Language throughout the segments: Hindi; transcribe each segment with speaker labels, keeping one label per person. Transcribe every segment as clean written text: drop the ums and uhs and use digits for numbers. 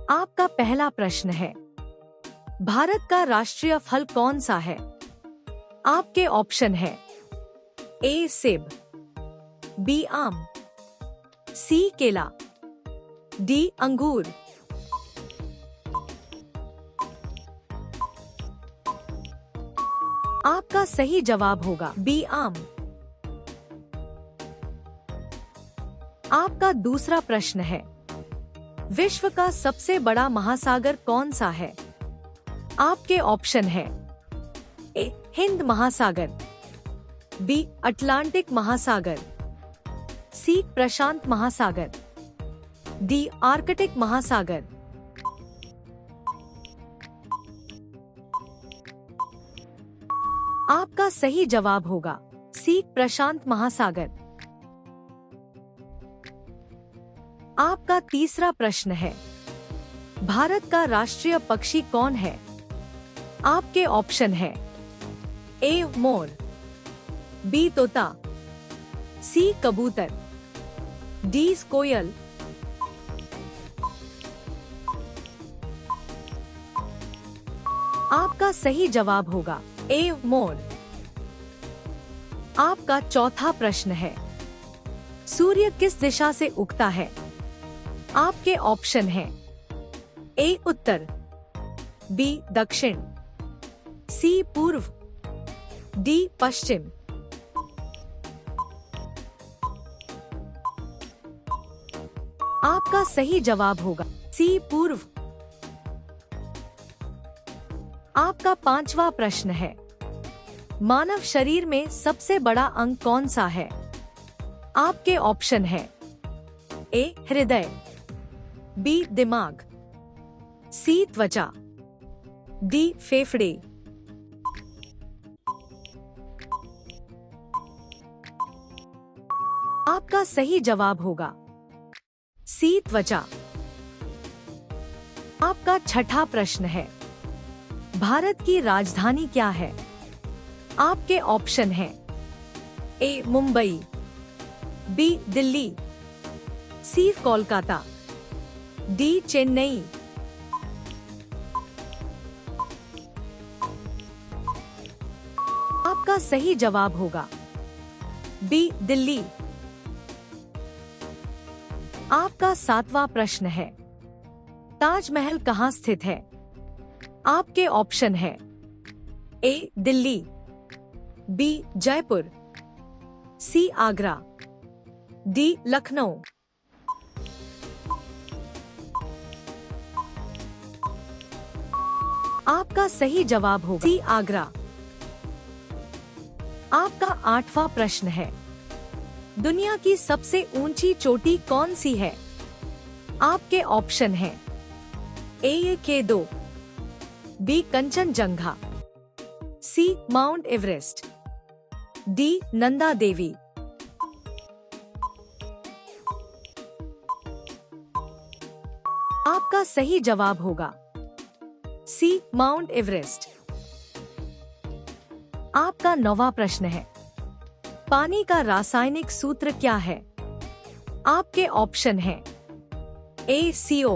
Speaker 1: आपका पहला प्रश्न है, भारत का राष्ट्रीय फल कौन सा है? आपके ऑप्शन है ए सेब, बी आम, सी केला, डी अंगूर। आपका सही जवाब होगा बी आम। आपका दूसरा प्रश्न है, विश्व का सबसे बड़ा महासागर कौन सा है? आपके ऑप्शन है ए हिंद महासागर, बी अटलांटिक महासागर, सी प्रशांत महासागर, डी आर्कटिक महासागर। आपका सही जवाब होगा सी प्रशांत महासागर। आपका तीसरा प्रश्न है, भारत का राष्ट्रीय पक्षी कौन है? आपके ऑप्शन है ए मोर, बी तोता, सी कबूतर, डी कोयल। आपका सही जवाब होगा ए मोर। आपका चौथा प्रश्न है, सूर्य किस दिशा से उगता है? आपके ऑप्शन है ए उत्तर, बी दक्षिण, सी पूर्व, डी पश्चिम। आपका सही जवाब होगा सी पूर्व। आपका पांचवा प्रश्न है, मानव शरीर में सबसे बड़ा अंग कौन सा है? आपके ऑप्शन है ए हृदय, बी दिमाग, सी त्वचा, डी फेफड़े। आपका सही जवाब होगा सी त्वचा। आपका छठा प्रश्न है, भारत की राजधानी क्या है? आपके ऑप्शन हैं ए मुंबई, बी दिल्ली, सी कोलकाता, डी चेन्नई। आपका सही जवाब होगा बी दिल्ली। आपका सातवां प्रश्न है, ताजमहल कहाँ स्थित है? आपके ऑप्शन है ए दिल्ली, बी जयपुर, सी आगरा, डी लखनऊ। आपका सही जवाब होगा सी आगरा। आपका आठवां प्रश्न है, दुनिया की सबसे ऊंची चोटी कौन सी है? आपके ऑप्शन हैं ए K2, बी कंचनजंगा, सी mount Everest, D Nanda Devi. आपका सही जवाब होगा सी माउंट एवरेस्ट। आपका नौवां प्रश्न है, पानी का रासायनिक सूत्र क्या है? आपके ऑप्शन हैं ए CO,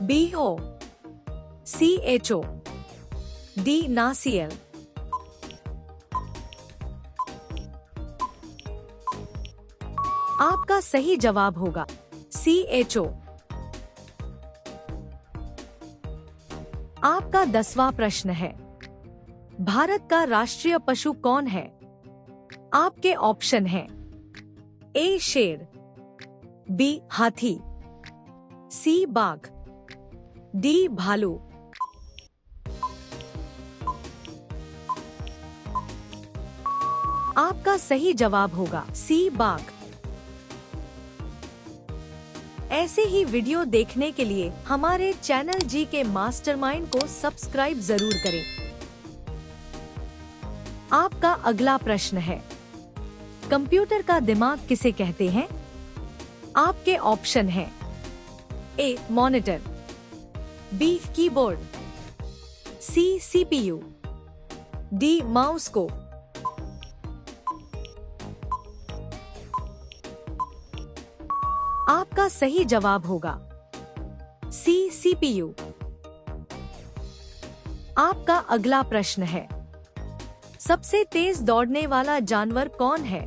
Speaker 1: बी O, सी HO, डी NaCl। आपका सही जवाब होगा सी HO। आपका 10वां प्रश्न है, भारत का राष्ट्रीय पशु कौन है? आपके ऑप्शन हैं ए शेर, बी हाथी, सी बाघ, डी भालू। आपका सही जवाब होगा सी बाघ। ऐसे ही वीडियो देखने के लिए हमारे चैनल GK मास्टरमाइंड को सब्सक्राइब जरूर करें। आपका अगला प्रश्न है, कंप्यूटर का दिमाग किसे कहते हैं? आपके ऑप्शन हैं A monitor, B keyboard, C CPU, D mouse को। आपका सही जवाब होगा सी सीपीयू। आपका अगला प्रश्न है, सबसे तेज दौड़ने वाला जानवर कौन है?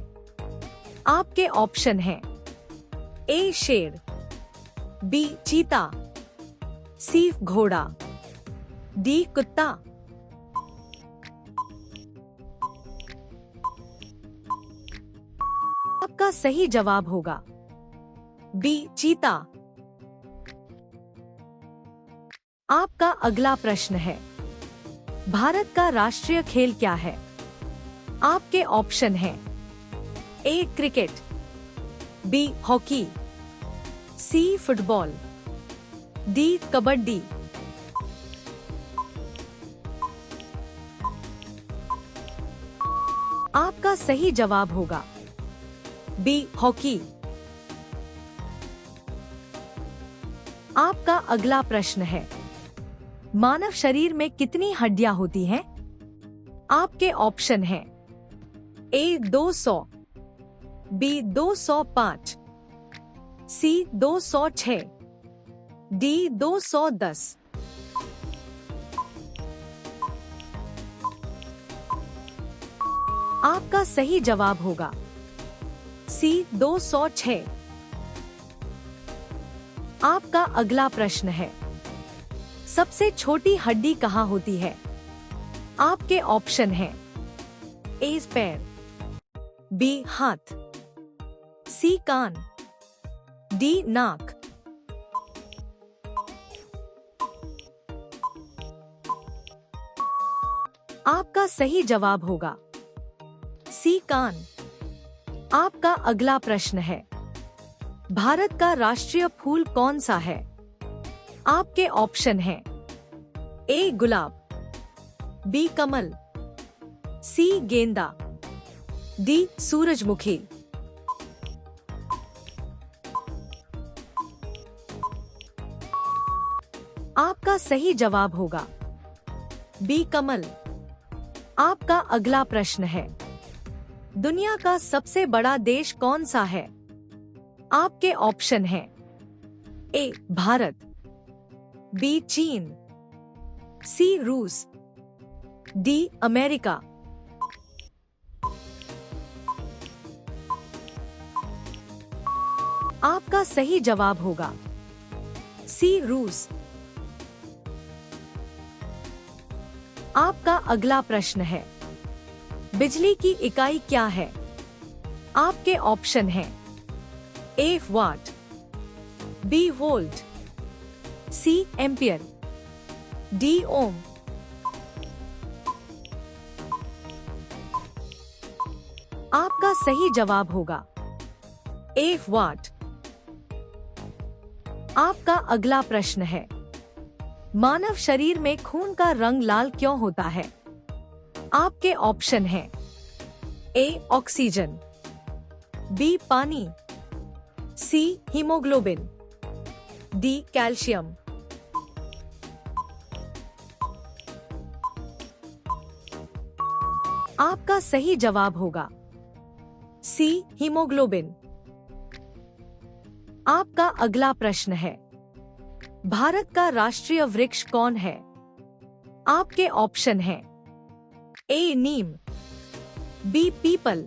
Speaker 1: आपके ऑप्शन हैं ए शेर, बी चीता, सी घोड़ा, डी कुत्ता। आपका सही जवाब होगा बी चीता। आपका अगला प्रश्न है, भारत का राष्ट्रीय खेल क्या है? आपके ऑप्शन हैं A cricket, B hockey, C football, D kabaddi. आपका सही जवाब होगा बी हॉकी। आपका अगला प्रश्न है, मानव शरीर में कितनी हड्डियां होती हैं? आपके ऑप्शन हैं ए 200, बी 205, सी 206, डी 210। आपका सही जवाब होगा सी 206। आपका अगला प्रश्न है, सबसे छोटी हड्डी कहाँ होती है? आपके ऑप्शन हैं ए पैर, बी हाथ, सी कान, डी नाक। आपका सही जवाब होगा सी कान। आपका अगला प्रश्न है, भारत का राष्ट्रीय फूल कौन सा है? आपके ऑप्शन हैं ए गुलाब, बी कमल, सी गेंदा, डी सूरजमुखी। आपका सही जवाब होगा बी कमल। आपका अगला प्रश्न है, दुनिया का सबसे बड़ा देश कौन सा है? आपके ऑप्शन हैं ए भारत, बी चीन, सी रूस, डी अमेरिका। आपका सही जवाब होगा सी रूस। आपका अगला प्रश्न है, बिजली की इकाई क्या है? आपके ऑप्शन हैं ए वाट, बी वोल्ट, सी एम्पियर, डी ओम। आपका सही जवाब होगा ए वाट। आपका अगला प्रश्न है, मानव शरीर में खून का रंग लाल क्यों होता है? आपके ऑप्शन हैं ए ऑक्सीजन, बी पानी, सी हीमोग्लोबिन, डी कैल्शियम। आपका सही जवाब होगा सी हीमोग्लोबिन। आपका अगला प्रश्न है, भारत का राष्ट्रीय वृक्ष कौन है? आपके ऑप्शन हैं ए नीम, बी पीपल,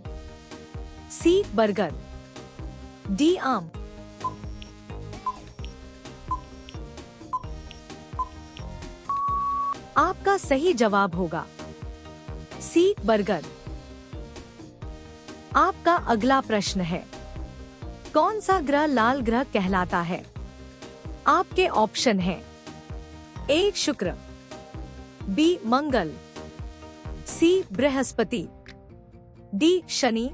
Speaker 1: सी बरगद, डी आम। आपका सही जवाब होगा सी बरगद। आपका अगला प्रश्न है, कौन सा ग्रह लाल ग्रह कहलाता है? आपके ऑप्शन हैं ए शुक्र, बी मंगल, सी बृहस्पति, डी शनि।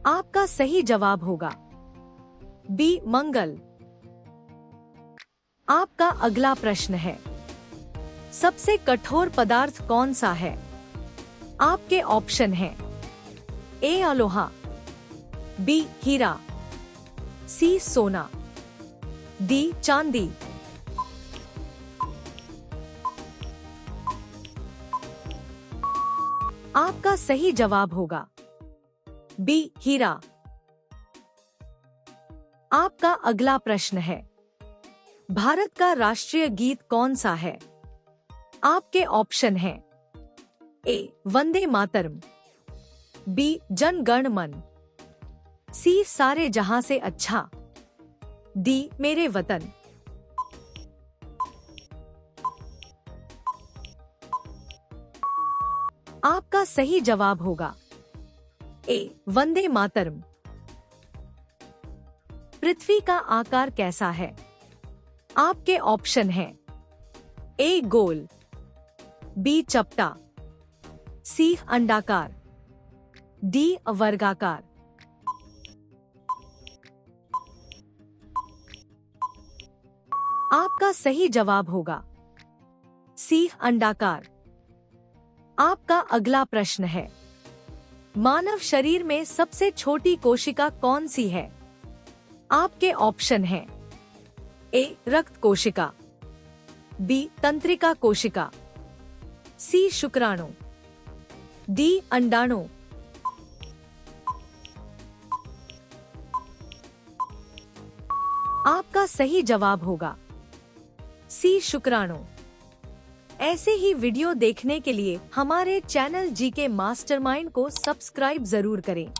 Speaker 1: आपका सही जवाब होगा बी मंगल। आपका अगला प्रश्न है, सबसे कठोर पदार्थ कौन सा है? आपके ऑप्शन हैं ए अलोहा, बी हीरा, सी सोना, डी चांदी। आपका सही जवाब होगा बी हीरा। आपका अगला प्रश्न है, भारत का राष्ट्रीय गीत कौन सा है? आपके ऑप्शन हैं, ए वंदे मातरम, बी जन गण मन, सी सारे जहां से अच्छा, डी मेरे वतन। आपका सही जवाब होगा ए वंदे मातरम। पृथ्वी का आकार कैसा है? आपके ऑप्शन हैं, ए गोल, बी चपटा, सी अंडाकार, डी वर्गाकार। आपका सही जवाब होगा सी अंडाकार। आपका अगला प्रश्न है, मानव शरीर में सबसे छोटी कोशिका कौन सी है? आपके ऑप्शन हैं, ए रक्त कोशिका, बी तंत्रिका कोशिका, सी शुक्राणु, डी अंडाणु। आपका सही जवाब होगा सी शुक्राणु। ऐसे ही वीडियो देखने के लिए हमारे चैनल जीके मास्टरमाइंड को सब्सक्राइब जरूर करें।